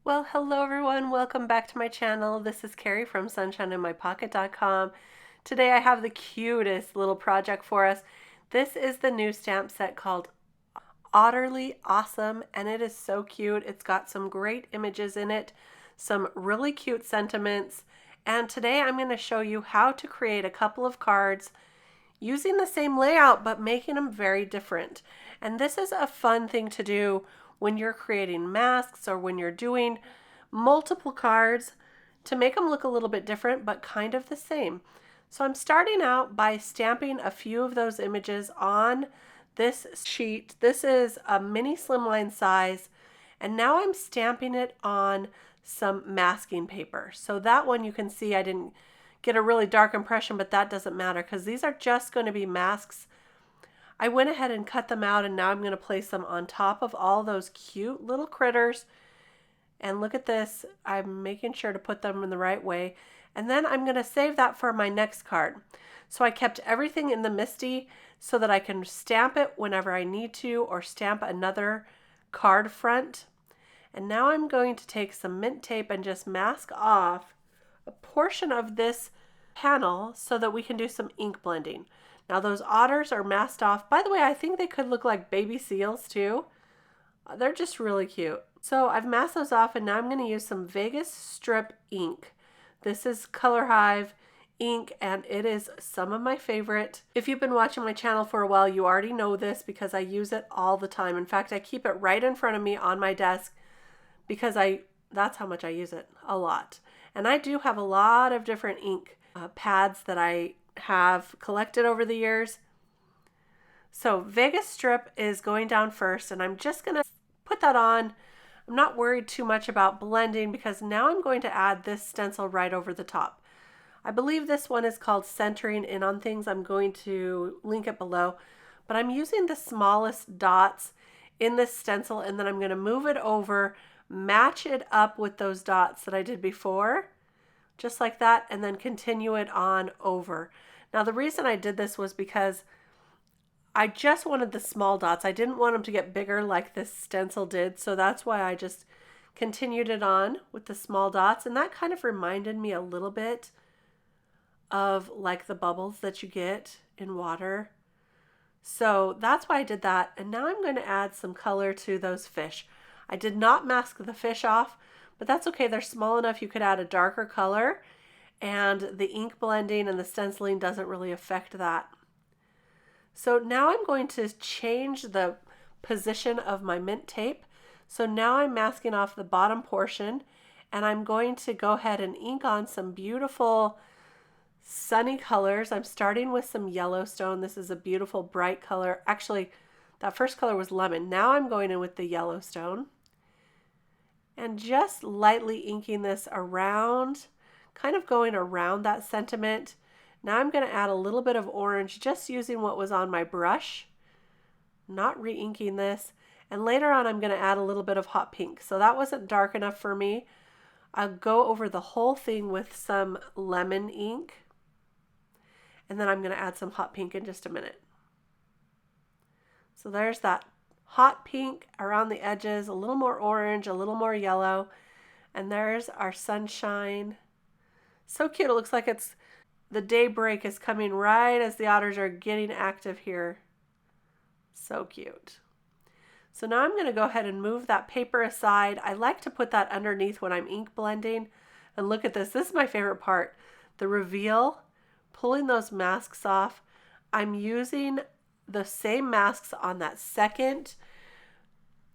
Well, hello everyone. Welcome back to my channel. This is Kari from sunshineinmypocket.com. Today I have the cutest little project for us. This is the new stamp set called Otterly Awesome, and it is so cute. It's got some great images in it, some really cute sentiments, and today I'm going to show you how to create a couple of cards using the same layout but making them very different. And this is a fun thing to do when you're creating masks or when you're doing multiple cards to make them look a little bit different but kind of the same. So I'm starting out by stamping a few of those images on this sheet. This is a mini slimline size, and now I'm stamping it on some masking paper. So that one you can see I didn't get a really dark impression, but that doesn't matter because these are just going to be masks. I went ahead and cut them out, and now I'm going to place them on top of all those cute little critters. And look at this. I'm making sure to put them in the right way. And then I'm going to save that for my next card. So I kept everything in the MISTI so that I can stamp it whenever I need to or stamp another card front. And now I'm going to take some mint tape and just mask off a portion of this panel so that we can do some ink blending. Now those otters are masked off. By the way, I think they could look like baby seals too. They're just really cute. So I've masked those off, and now I'm going to use some Vegas strip ink. This is Color Hive ink, and it is some of my favorite. If you've been watching my channel for a while, you already know this because I use it all the time. In fact, I keep it right in front of me on my desk because that's how much I use it, a lot. And I do have a lot of different ink pads that I have collected over the years. So Vegas strip is going down first, and I'm just going to put that on. I'm not worried too much about blending because now I'm going to add this stencil right over the top. I believe this one is called Centering In on Things. I'm going to link it below, but I'm using the smallest dots in this stencil, and then I'm going to move it over, match it up with those dots that I did before, just like that, and then continue it on over. Now the reason I did this was because I just wanted the small dots. I didn't want them to get bigger like this stencil did, so that's why I just continued it on with the small dots, and that kind of reminded me a little bit of like the bubbles that you get in water. So that's why I did that, and now I'm going to add some color to those fish. I did not mask the fish off, but that's okay. They're small enough you could add a darker color, and the ink blending and the stenciling doesn't really affect that. So now I'm going to change the position of my mint tape. So now I'm masking off the bottom portion, and I'm going to go ahead and ink on some beautiful sunny colors. I'm starting with some Yellowstone. This is a beautiful bright color. Actually, that first color was lemon. Now I'm going in with the Yellowstone and just lightly inking this around, kind of going around that sentiment. Now I'm going to add a little bit of orange, just using what was on my brush, not re-inking this. And later on I'm going to add a little bit of hot pink. So that wasn't dark enough for me. I'll go over the whole thing with some lemon ink, and then I'm going to add some hot pink in just a minute. So there's that hot pink around the edges, a little more orange, a little more yellow, and there's our sunshine. So cute. It looks like it's the daybreak is coming right as the otters are getting active here. So cute. So now I'm going to go ahead and move that paper aside. I like to put that underneath when I'm ink blending. And look at this. This is my favorite part. The reveal, pulling those masks off. I'm using the same masks on that second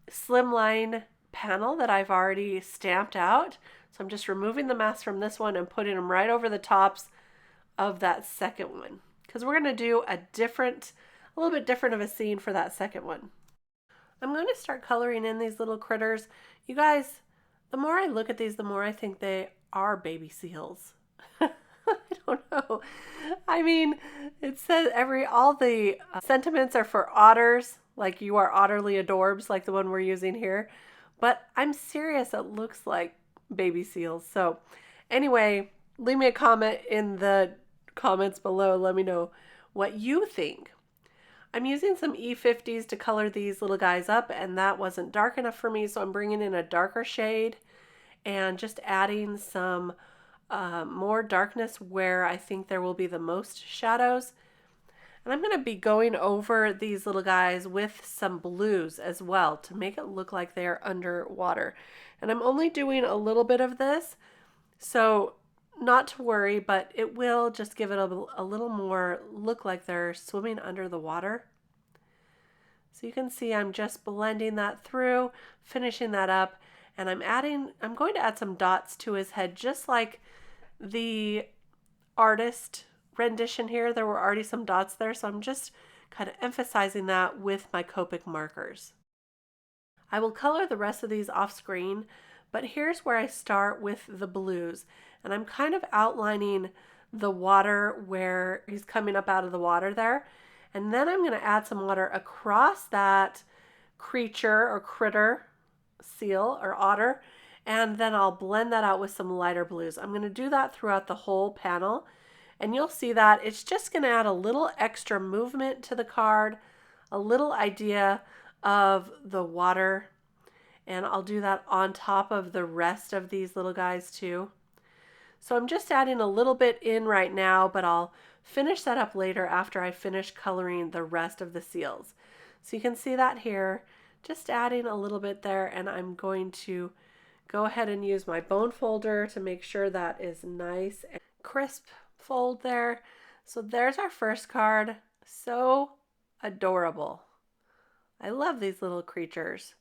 slimline panel that I've already stamped out. So I'm just removing the masks from this one and putting them right over the tops of that second one, because we're going to do a little bit different of a scene for that second one. I'm going to start coloring in these little critters. You guys, the more I look at these, the more I think they are baby seals. I don't know. I mean, it says all the sentiments are for otters, like you are Otterly Adorbs, like the one we're using here. But I'm serious, it looks like baby seals. So anyway, leave me a comment in the comments below. Let me know what you think. I'm using some E50s to color these little guys up, and that wasn't dark enough for me, so I'm bringing in a darker shade and just adding some more darkness where I think there will be the most shadows. And I'm going to be going over these little guys with some blues as well to make it look like they're underwater. And I'm only doing a little bit of this, so not to worry, but it will just give it a little more look like they're swimming under the water. So you can see I'm just blending that through, finishing that up, and I'm going to add some dots to his head just like the artist rendition here. There were already some dots there, so I'm just kind of emphasizing that with my Copic markers. I will color the rest of these off screen, but here's where I start with the blues, and I'm kind of outlining the water where he's coming up out of the water there, and then I'm going to add some water across that creature or critter, seal or otter, and then I'll blend that out with some lighter blues. I'm going to do that throughout the whole panel, and you'll see that it's just going to add a little extra movement to the card, a little idea of the water, and I'll do that on top of the rest of these little guys too. So I'm just adding a little bit in right now, but I'll finish that up later after I finish coloring the rest of the seals. So you can see that here, just adding a little bit there, and I'm going to go ahead and use my bone folder to make sure that is nice and crisp fold there. So there's our first card. So adorable. I love these little creatures.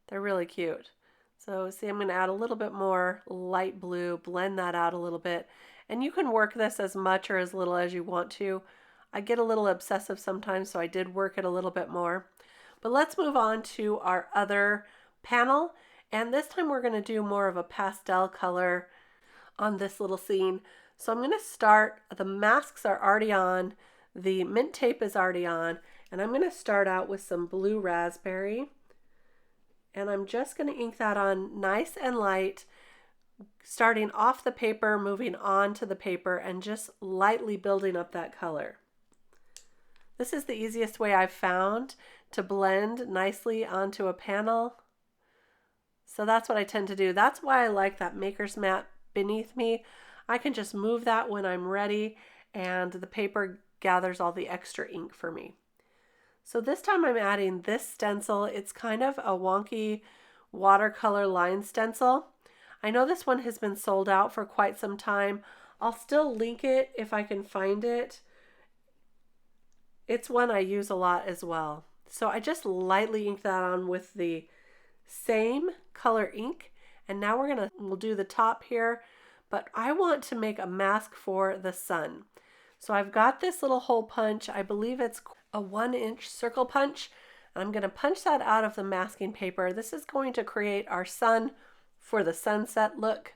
They're really cute. So see, I'm going to add a little bit more light blue, blend that out a little bit. And you can work this as much or as little as you want to. I get a little obsessive sometimes, so I did work it a little bit more. But let's move on to our other panel. And this time we're going to do more of a pastel color on this little scene. So I'm going to start, the masks are already on, the mint tape is already on, and I'm going to start out with some blue raspberry. And I'm just going to ink that on nice and light, starting off the paper, moving on to the paper, and just lightly building up that color. This is the easiest way I've found to blend nicely onto a panel. So that's what I tend to do. That's why I like that maker's mat beneath me. I can just move that when I'm ready, and the paper gathers all the extra ink for me. So this time I'm adding this stencil. It's kind of a wonky watercolor line stencil. I know this one has been sold out for quite some time. I'll still link it if I can find it. It's one I use a lot as well. So I just lightly ink that on with the same color ink, and now we'll do the top here, but I want to make a mask for the sun. So I've got this little hole punch. I believe it's a 1-inch circle punch. I'm going to punch that out of the masking paper. This is going to create our sun for the sunset look.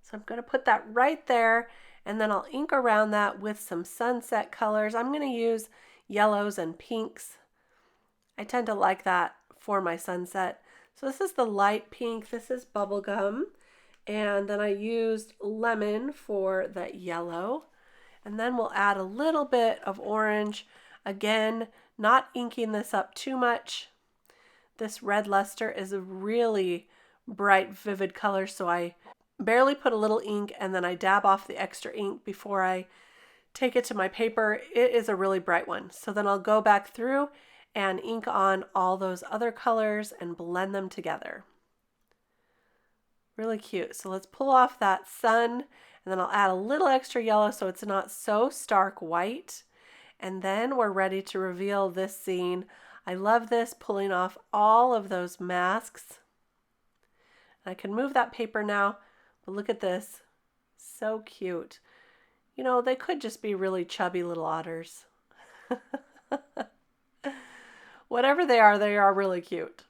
So I'm going to put that right there, and then I'll ink around that with some sunset colors. I'm going to use yellows and pinks. I tend to like that for my sunset. So this is the light pink, this is bubblegum, and then I used lemon for that yellow, and then we'll add a little bit of orange. Again, not inking this up too much. This red Leicester is a really bright, vivid color, so I barely put a little ink, and then I dab off the extra ink before I take it to my paper. It is a really bright one. So then I'll go back through and ink on all those other colors and blend them together. Really cute. So let's pull off that sun, and then I'll add a little extra yellow so it's not so stark white. And then we're ready to reveal this scene. I love this, pulling off all of those masks. I can move that paper now, but look at this. So cute. You know, they could just be really chubby little otters. Whatever they are really cute.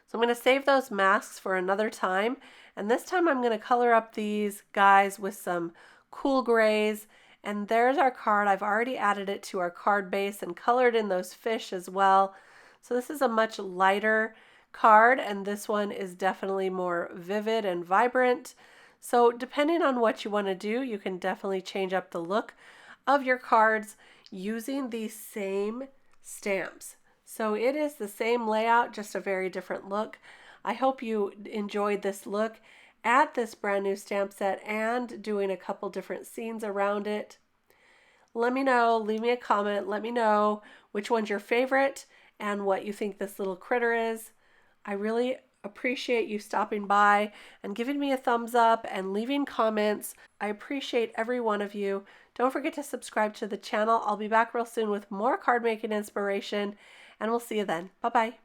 So I'm going to save those masks for another time, and this time I'm going to color up these guys with some cool grays, and there's our card. I've already added it to our card base and colored in those fish as well. So this is a much lighter card, and this one is definitely more vivid and vibrant. So depending on what you want to do, you can definitely change up the look of your cards using these same stamps. So it is the same layout, just a very different look. I hope you enjoyed this look at this brand new stamp set and doing a couple different scenes around it. Let me know, leave me a comment, let me know which one's your favorite and what you think this little critter is. I really appreciate you stopping by and giving me a thumbs up and leaving comments. I appreciate every one of you. Don't forget to subscribe to the channel. I'll be back real soon with more card making inspiration, and we'll see you then. Bye-bye.